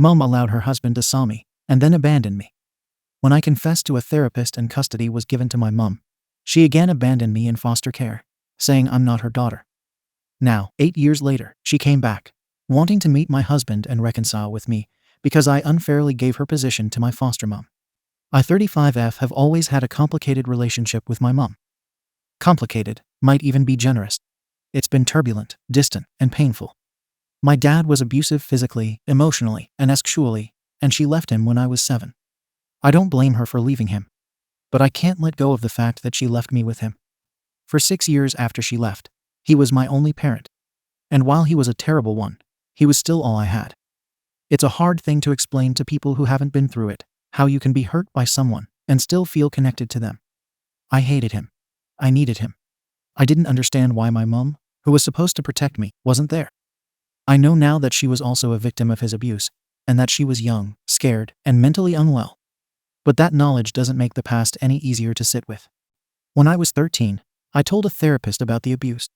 Mom allowed her husband to saw me, and then abandoned me. When I confessed to a therapist and custody was given to my mom, she again abandoned me in foster care, saying I'm not her daughter. Now, 8 years later, she came back, wanting to meet my husband and reconcile with me, because I unfairly gave her position to my foster mom. I 35F have always had a complicated relationship with my mom. Complicated might even be generous. It's been turbulent, distant, and painful. My dad was abusive physically, emotionally, and sexually, and she left him when I was 7. I don't blame her for leaving him, but I can't let go of the fact that she left me with him. For 6 years after she left, he was my only parent. And while he was a terrible one, he was still all I had. It's a hard thing to explain to people who haven't been through it, how you can be hurt by someone and still feel connected to them. I hated him. I needed him. I didn't understand why my mom, who was supposed to protect me, wasn't there. I know now that she was also a victim of his abuse, and that she was young, scared, and mentally unwell. But that knowledge doesn't make the past any easier to sit with. When I was 13, I told a therapist about the abuse.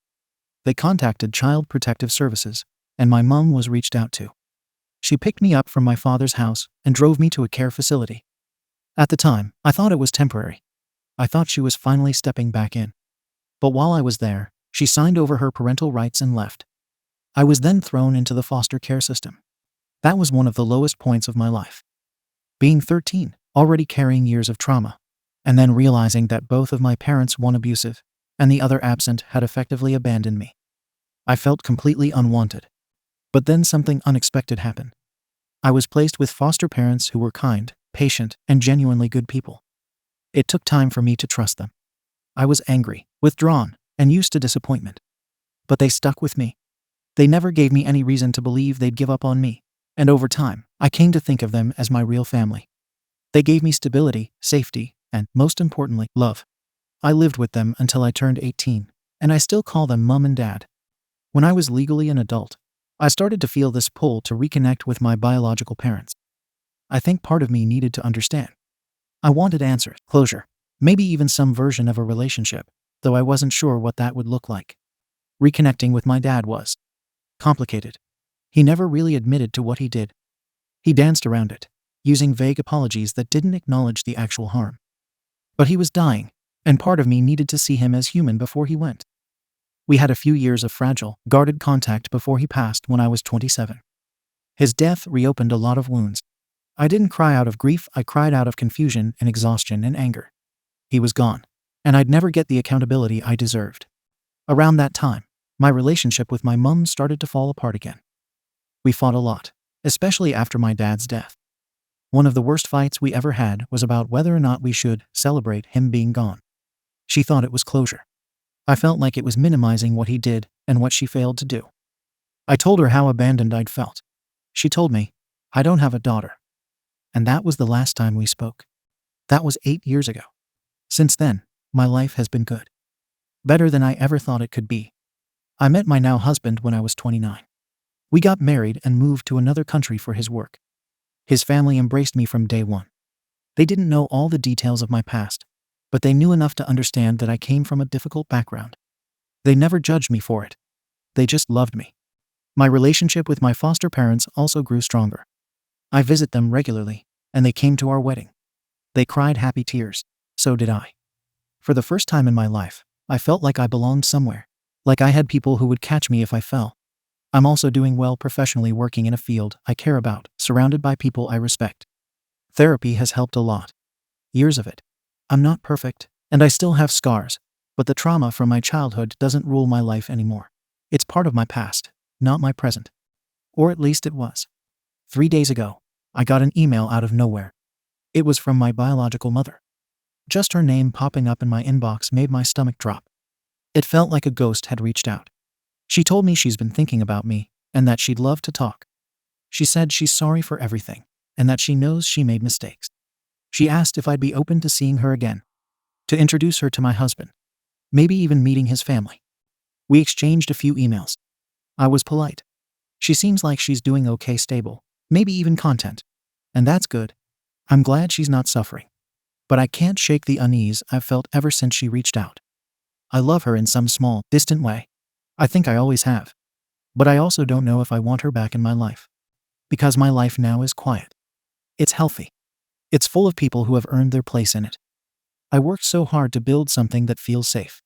They contacted Child Protective Services, and my mom was reached out to. She picked me up from my father's house and drove me to a care facility. At the time, I thought it was temporary. I thought she was finally stepping back in. But while I was there, she signed over her parental rights and left. I was then thrown into the foster care system. That was one of the lowest points of my life. Being 13, already carrying years of trauma, and then realizing that both of my parents, one abusive and the other absent, had effectively abandoned me. I felt completely unwanted. But then something unexpected happened. I was placed with foster parents who were kind, patient, and genuinely good people. It took time for me to trust them. I was angry, withdrawn, and used to disappointment. But they stuck with me. They never gave me any reason to believe they'd give up on me, and over time, I came to think of them as my real family. They gave me stability, safety, and, most importantly, love. I lived with them until I turned 18, and I still call them Mom and Dad. When I was legally an adult, I started to feel this pull to reconnect with my biological parents. I think part of me needed to understand. I wanted answers, closure, maybe even some version of a relationship, though I wasn't sure what that would look like. Reconnecting with my dad was complicated. He never really admitted to what he did. He danced around it, using vague apologies that didn't acknowledge the actual harm. But he was dying, and part of me needed to see him as human before he went. We had a few years of fragile, guarded contact before he passed when I was 27. His death reopened a lot of wounds. I didn't cry out of grief, I cried out of confusion and exhaustion and anger. He was gone, and I'd never get the accountability I deserved. Around that time, my relationship with my mom started to fall apart again. We fought a lot, especially after my dad's death. One of the worst fights we ever had was about whether or not we should celebrate him being gone. She thought it was closure. I felt like it was minimizing what he did and what she failed to do. I told her how abandoned I'd felt. She told me, I don't have a daughter. And that was the last time we spoke. That was 8 years ago. Since then, my life has been good. Better than I ever thought it could be. I met my now husband when I was 29. We got married and moved to another country for his work. His family embraced me from day one. They didn't know all the details of my past, but they knew enough to understand that I came from a difficult background. They never judged me for it. They just loved me. My relationship with my foster parents also grew stronger. I visit them regularly, and they came to our wedding. They cried happy tears. So did I. For the first time in my life, I felt like I belonged somewhere, like I had people who would catch me if I fell. I'm also doing well professionally, working in a field I care about, surrounded by people I respect. Therapy has helped a lot. Years of it. I'm not perfect, and I still have scars, but the trauma from my childhood doesn't rule my life anymore. It's part of my past, not my present. Or at least it was. 3 days ago, I got an email out of nowhere. It was from my biological mother. Just her name popping up in my inbox made my stomach drop. It felt like a ghost had reached out. She told me she's been thinking about me, and that she'd love to talk. She said she's sorry for everything, and that she knows she made mistakes. She asked if I'd be open to seeing her again, to introduce her to my husband, maybe even meeting his family. We exchanged a few emails. I was polite. She seems like she's doing okay, stable, maybe even content. And that's good. I'm glad she's not suffering. But I can't shake the unease I've felt ever since she reached out. I love her in some small, distant way. I think I always have. But I also don't know if I want her back in my life. Because my life now is quiet. It's healthy. It's full of people who have earned their place in it. I worked so hard to build something that feels safe.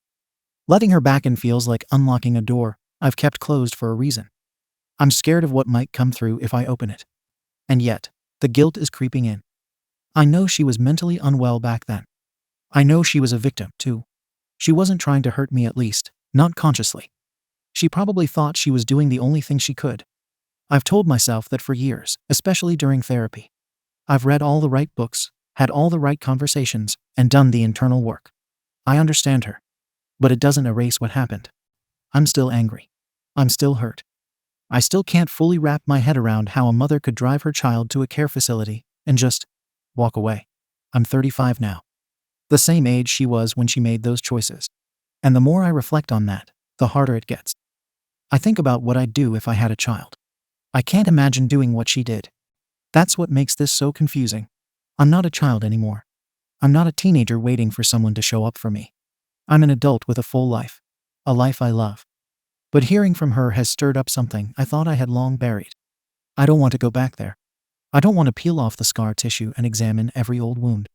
Letting her back in feels like unlocking a door I've kept closed for a reason. I'm scared of what might come through if I open it. And yet, the guilt is creeping in. I know she was mentally unwell back then. I know she was a victim, too. She wasn't trying to hurt me, at least, not consciously. She probably thought she was doing the only thing she could. I've told myself that for years, especially during therapy. I've read all the right books, had all the right conversations, and done the internal work. I understand her. But it doesn't erase what happened. I'm still angry. I'm still hurt. I still can't fully wrap my head around how a mother could drive her child to a care facility and just walk away. I'm 35 now. The same age she was when she made those choices. And the more I reflect on that, the harder it gets. I think about what I'd do if I had a child. I can't imagine doing what she did. That's what makes this so confusing. I'm not a child anymore. I'm not a teenager waiting for someone to show up for me. I'm an adult with a full life. A life I love. But hearing from her has stirred up something I thought I had long buried. I don't want to go back there. I don't want to peel off the scar tissue and examine every old wound.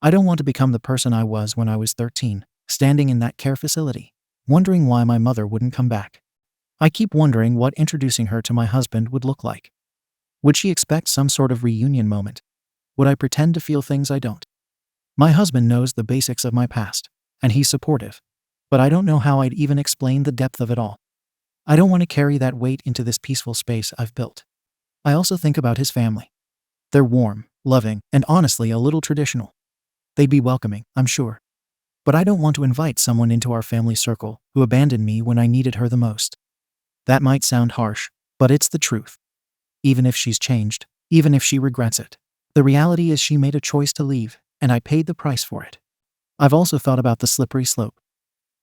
I don't want to become the person I was when I was 13, standing in that care facility, wondering why my mother wouldn't come back. I keep wondering what introducing her to my husband would look like. Would she expect some sort of reunion moment? Would I pretend to feel things I don't? My husband knows the basics of my past, and he's supportive. But I don't know how I'd even explain the depth of it all. I don't want to carry that weight into this peaceful space I've built. I also think about his family. They're warm, loving, and honestly a little traditional. They'd be welcoming, I'm sure. But I don't want to invite someone into our family circle who abandoned me when I needed her the most. That might sound harsh, but it's the truth. Even if she's changed, even if she regrets it, the reality is she made a choice to leave, and I paid the price for it. I've also thought about the slippery slope.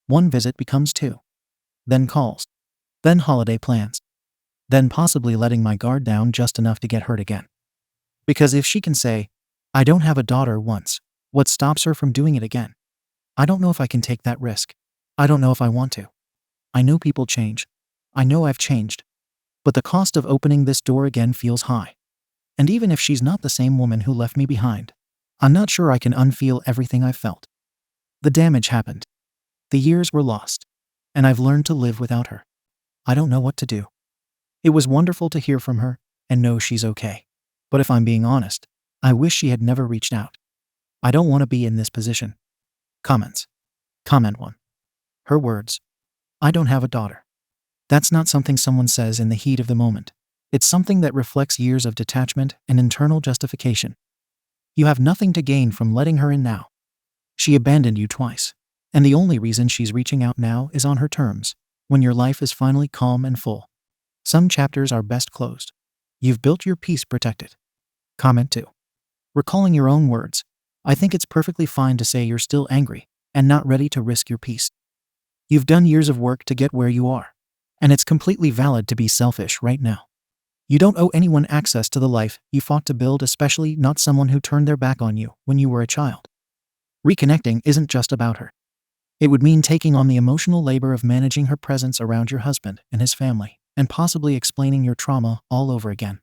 One visit becomes two. Then calls. Then holiday plans. Then possibly letting my guard down just enough to get hurt again. Because if she can say, I don't have a daughter once, what stops her from doing it again? I don't know if I can take that risk. I don't know if I want to. I know people change. I know I've changed. But the cost of opening this door again feels high. And even if she's not the same woman who left me behind, I'm not sure I can unfeel everything I've felt. The damage happened. The years were lost. And I've learned to live without her. I don't know what to do. It was wonderful to hear from her and know she's okay. But if I'm being honest, I wish she had never reached out. I don't want to be in this position. Comments. Comment 1. Her words. I don't have a daughter. That's not something someone says in the heat of the moment. It's something that reflects years of detachment and internal justification. You have nothing to gain from letting her in now. She abandoned you twice. And the only reason she's reaching out now is on her terms, when your life is finally calm and full. Some chapters are best closed. You've built your peace protected. Comment 2. Recalling your own words, I think it's perfectly fine to say you're still angry and not ready to risk your peace. You've done years of work to get where you are, and it's completely valid to be selfish right now. You don't owe anyone access to the life you fought to build, especially not someone who turned their back on you when you were a child. Reconnecting isn't just about her. It would mean taking on the emotional labor of managing her presence around your husband and his family, and possibly explaining your trauma all over again.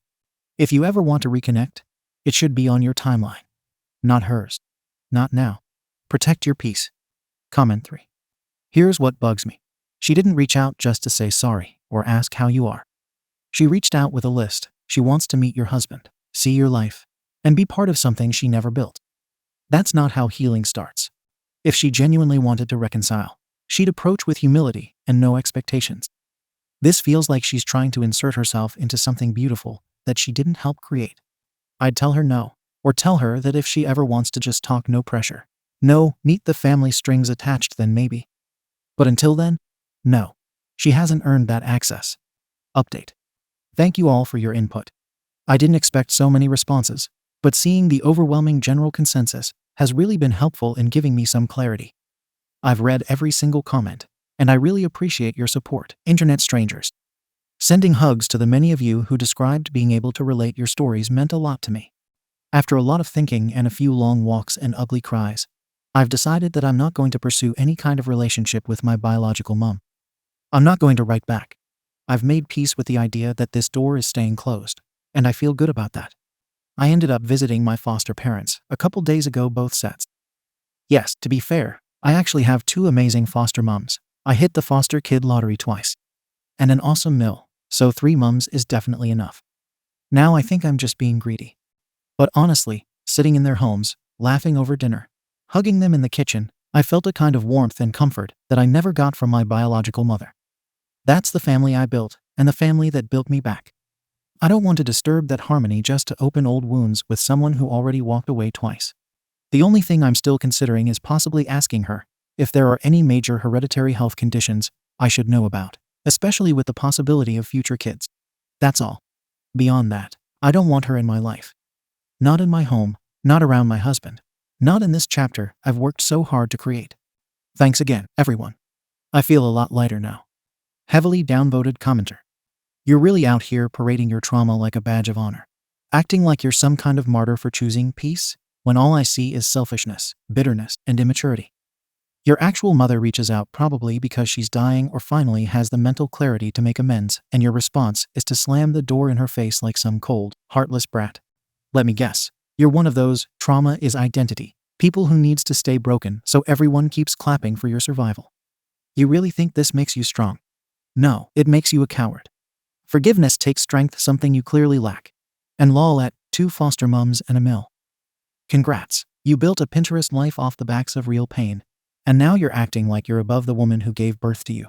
If you ever want to reconnect, it should be on your timeline, not hers. Not now. Protect your peace. Comment 3. Here's what bugs me. She didn't reach out just to say sorry or ask how you are. She reached out with a list. She wants to meet your husband, see your life, and be part of something she never built. That's not how healing starts. If she genuinely wanted to reconcile, she'd approach with humility and no expectations. This feels like she's trying to insert herself into something beautiful that she didn't help create. I'd tell her no, or tell her that if she ever wants to just talk, no pressure. No, neat the family strings attached, then maybe. But until then, no. She hasn't earned that access. Update. Thank you all for your input. I didn't expect so many responses, but seeing the overwhelming general consensus has really been helpful in giving me some clarity. I've read every single comment, and I really appreciate your support, internet strangers. Sending hugs to the many of you who described being able to relate your stories meant a lot to me. After a lot of thinking and a few long walks and ugly cries, I've decided that I'm not going to pursue any kind of relationship with my biological mom. I'm not going to write back. I've made peace with the idea that this door is staying closed, and I feel good about that. I ended up visiting my foster parents a couple days ago, both sets. Yes, to be fair, I actually have 2 amazing foster mums. I hit the foster kid lottery twice. And an awesome mill, so 3 mums is definitely enough. Now I think I'm just being greedy. But honestly, sitting in their homes, laughing over dinner, hugging them in the kitchen, I felt a kind of warmth and comfort that I never got from my biological mother. That's the family I built, and the family that built me back. I don't want to disturb that harmony just to open old wounds with someone who already walked away twice. The only thing I'm still considering is possibly asking her if there are any major hereditary health conditions I should know about, especially with the possibility of future kids. That's all. Beyond that, I don't want her in my life. Not in my home, not around my husband, not in this chapter I've worked so hard to create. Thanks again, everyone. I feel a lot lighter now. Heavily downvoted commenter. You're really out here parading your trauma like a badge of honor, acting like you're some kind of martyr for choosing peace, when all I see is selfishness, bitterness, and immaturity. Your actual mother reaches out probably because she's dying or finally has the mental clarity to make amends, and your response is to slam the door in her face like some cold, heartless brat. Let me guess, you're one of those trauma is identity people who needs to stay broken so everyone keeps clapping for your survival. You really think this makes you strong? No, it makes you a coward. Forgiveness takes strength, something you clearly lack. And lol at 2 foster mums and a mill. Congrats, you built a Pinterest life off the backs of real pain, and now you're acting like you're above the woman who gave birth to you.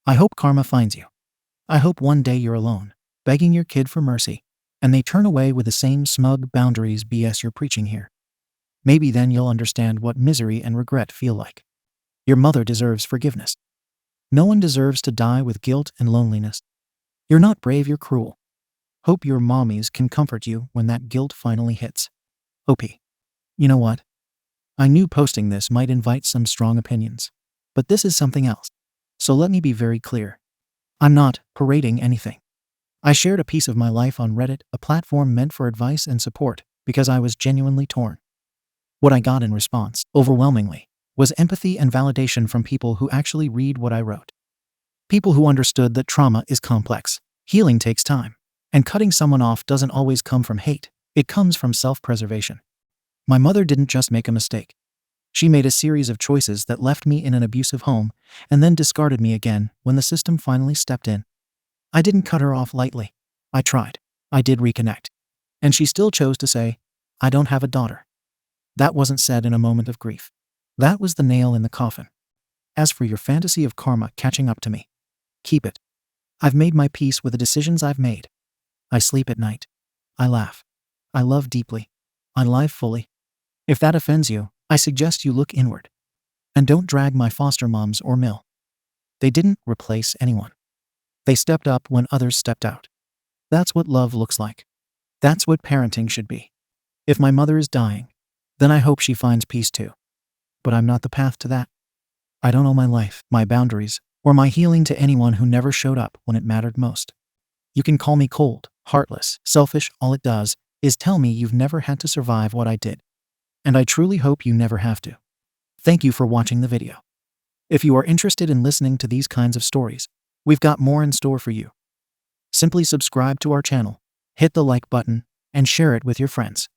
I hope karma finds you. I hope one day you're alone, begging your kid for mercy, and they turn away with the same smug boundaries BS you're preaching here. Maybe then you'll understand what misery and regret feel like. Your mother deserves forgiveness. No one deserves to die with guilt and loneliness. You're not brave, you're cruel. Hope your mommies can comfort you when that guilt finally hits. OP. You know what? I knew posting this might invite some strong opinions, but this is something else. So let me be very clear. I'm not parading anything. I shared a piece of my life on Reddit, a platform meant for advice and support, because I was genuinely torn. What I got in response, overwhelmingly, was empathy and validation from people who actually read what I wrote. People who understood that trauma is complex, healing takes time, and cutting someone off doesn't always come from hate, it comes from self-preservation. My mother didn't just make a mistake. She made a series of choices that left me in an abusive home and then discarded me again when the system finally stepped in. I didn't cut her off lightly. I tried. I did reconnect. And she still chose to say, I don't have a daughter. That wasn't said in a moment of grief. That was the nail in the coffin. As for your fantasy of karma catching up to me, keep it. I've made my peace with the decisions I've made. I sleep at night. I laugh. I love deeply. I live fully. If that offends you, I suggest you look inward. And don't drag my foster moms or mill. They didn't replace anyone. They stepped up when others stepped out. That's what love looks like. That's what parenting should be. If my mother is dying, then I hope she finds peace too. But I'm not the path to that. I don't owe my life, my boundaries, or my healing to anyone who never showed up when it mattered most. You can call me cold, heartless, selfish, all it does is tell me you've never had to survive what I did. And I truly hope you never have to. Thank you for watching the video. If you are interested in listening to these kinds of stories, we've got more in store for you. Simply subscribe to our channel, hit the like button, and share it with your friends.